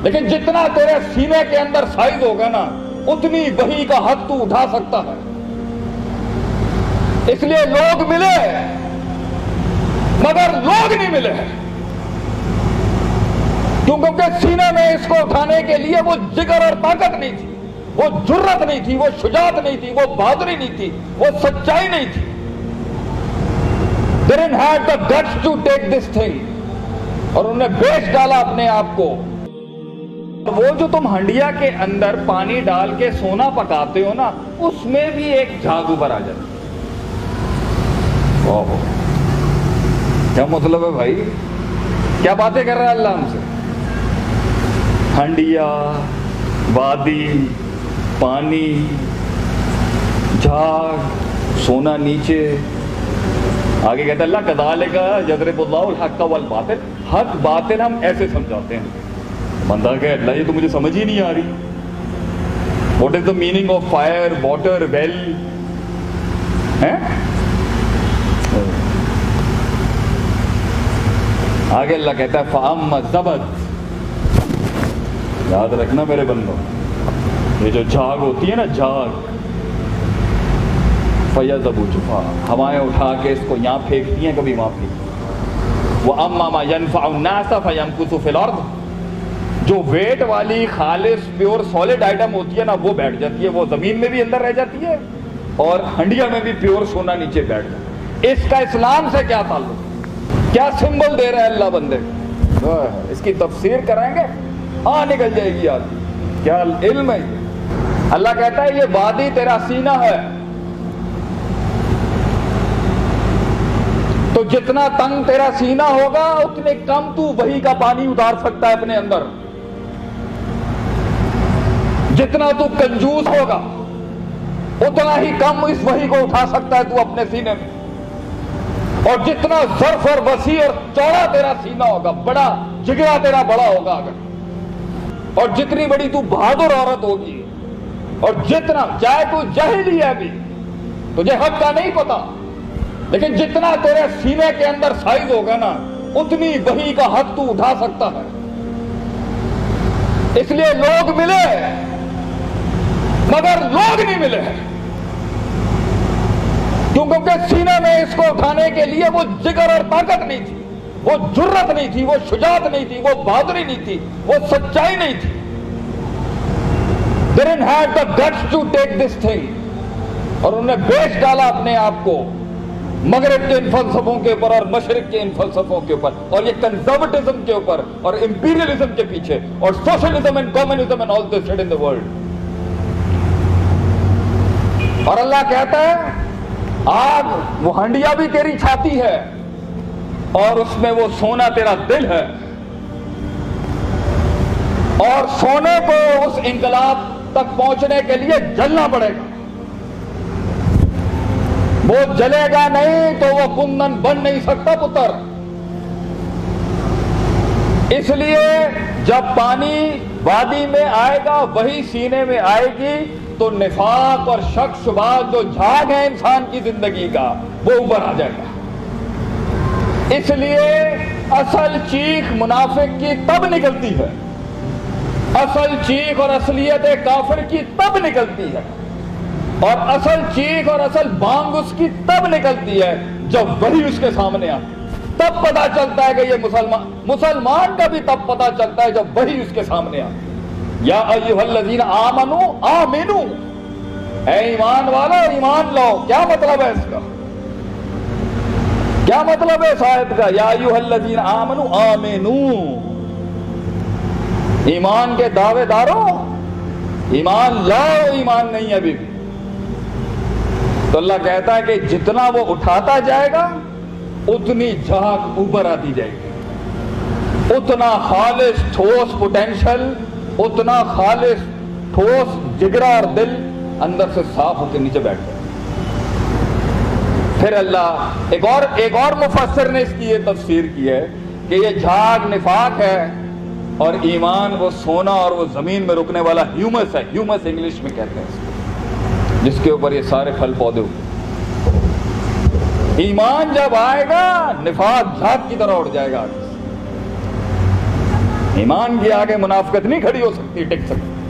لیکن جتنا تیرے سینے کے اندر سائز ہوگا نا اتنی وحی کا حق تو اٹھا سکتا ہے. اس لیے لوگ ملے مگر لوگ نہیں ملے، کیونکہ سینے میں اس کو اٹھانے کے لیے وہ جگر اور طاقت نہیں تھی، وہ جرت نہیں تھی، وہ شجاعت نہیں تھی، وہ بہادری نہیں تھی، وہ سچائی نہیں تھی. They didn't have the guts to take this thing. اور انہوں نے بیچ ڈالا اپنے آپ کو. وہ جو تم ہنڈیا کے اندر پانی ڈال کے سونا پکاتے ہو نا، اس میں بھی ایک جھاگ اوپر آ جاتی. کیا مطلب ہے بھائی؟ کیا باتیں کر رہا ہے اللہ ہم سے؟ ہنڈیا، وادی، پانی، جھاگ، سونا نیچے. آگے کہتا ہے اللہ کذالک یضرب اللہ الحق والباطل. حق باطل ہم ایسے سمجھاتے ہیں. بندہ کہ اللہ یہ تو مجھے سمجھ ہی نہیں آ رہی. What is the meaning of fire, water, well? آگے اللہ کہتا ہے فَأَمَّا الزَّبَدُ. یاد رکھنا میرے بندوں، یہ جو جھاگ ہوتی ہے نا، جھاگ، فَيَذْهَبُ جُفَاءً، ہوائیں اٹھا کے اس کو یہاں پھینکتی ہیں، کبھی وہاں پھینکتی. وَأَمَّا مَا يَنْفَعُ النَّاسَ فَيَمْكُثُ فِي الْأَرْضِ. جو ویٹ والی خالص پیور سالڈ آئٹم ہوتی ہے نا، وہ بیٹھ جاتی ہے، وہ زمین میں بھی اندر رہ جاتی ہے اور ہنڈیا میں بھی پیور سونا نیچے بیٹھ جاتا ہے. اس کا اسلام سے کیا تعلق؟ کیا سمبل دے رہا ہے اللہ بندے؟ اس کی تفسیر کریں گے نکل جائے گی آدمی. کیا علم ہے یہ؟ اللہ کہتا ہے یہ وادی تیرا سینہ ہے، تو جتنا تنگ تیرا سینہ ہوگا اتنے کم تو وحی کا پانی اتار سکتا ہے اپنے اندر. جتنا تو کنجوس ہوگا اتنا ہی کم اس وحی کو اٹھا سکتا ہے تو اپنے سینے میں. اور جتنا ظرف اور وسیع اور چوڑا تیرا سینہ ہوگا، بڑا جگرا تیرا بڑا ہوگا اگر، اور جتنی بڑی تو بہادر عورت ہوگی، اور جتنا چاہے تو جاہل ہی ہے بھی، تجھے حق کا نہیں پتا، لیکن جتنا تیرے سینے کے اندر سائز ہوگا نا اتنی وحی کا حق تو اٹھا سکتا ہے. اس لیے لوگ ملے مگر لوگ نہیں ملے، کیونکہ سینے میں اس کو اٹھانے کے لیے وہ جگر اور طاقت نہیں تھی، وہ جرت نہیں تھی، وہ شجاعت نہیں تھی، وہ بہادری نہیں تھی، وہ سچائی نہیں تھی. They didn't have the guts to take this thing. اور انہوں نے بیچ ڈالا اپنے آپ کو مغرب کے ان فلسفوں کے اوپر اور مشرق کے ان فلسفوں کے اوپر، اور یہ کنزرویٹزم کے اوپر اور امپیریلزم کے پیچھے، اور socialism and communism and all this shit in the world. اور اللہ کہتا ہے آگ، وہ ہنڈیا بھی تیری چھاتی ہے اور اس میں وہ سونا تیرا دل ہے، اور سونے کو اس انقلاب تک پہنچنے کے لیے جلنا پڑے گا. وہ جلے گا نہیں تو وہ کندن بن نہیں سکتا پتر. اس لیے جب پانی وادی میں آئے گا، وہی سینے میں آئے گی، تو نفاق اور شک شبہات جو جھاگ ہے انسان کی زندگی کا وہ اوپر آ جائے گا. اس لیے اصل چیخ منافق کی تب نکلتی ہے، اصل چیخ اور اصلیت کافر کی تب نکلتی ہے، اور اصل چیخ اور اصل بانگ اس کی تب نکلتی ہے جب وہی اس کے سامنے آتی. تب پتا چلتا ہے کہ یہ مسلمان کا بھی تب پتا چلتا ہے جب وہی اس کے سامنے آتی. یا ایھا الذین آمنوا آمنوا، اے ایمان والو ایمان لاؤ. کیا مطلب ہے اس کا؟ کیا مطلب ہے صاحب کا یا ایھا الذین آمنوا آمنوا؟ ایمان کے دعوے داروں ایمان لاؤ. ایمان نہیں ابھی بھی. تو اللہ کہتا ہے کہ جتنا وہ اٹھاتا جائے گا اتنی جھاگ اوپر آتی جائے گی، اتنا خالص ٹھوس پوٹینشل، اتنا خالص ٹھوس جگرا اور دل اندر سے صاف ہو کے نیچے بیٹھ جائے. پھر اللہ ایک اور مفسر نے اس کی یہ تفسیر کی ہے کہ یہ جھاگ نفاق ہے اور ایمان وہ سونا اور وہ زمین میں رکنے والا ہیومس ہے. ہیومس انگلش میں کہتے ہیں اس کو، جس کے اوپر یہ سارے پھل پودے ہوتے. ایمان جب آئے گا نفاق جھاگ کی طرح اڑ جائے گا. ایمان کے آگے منافقت نہیں کھڑی ہو سکتی، ٹک سکتی۔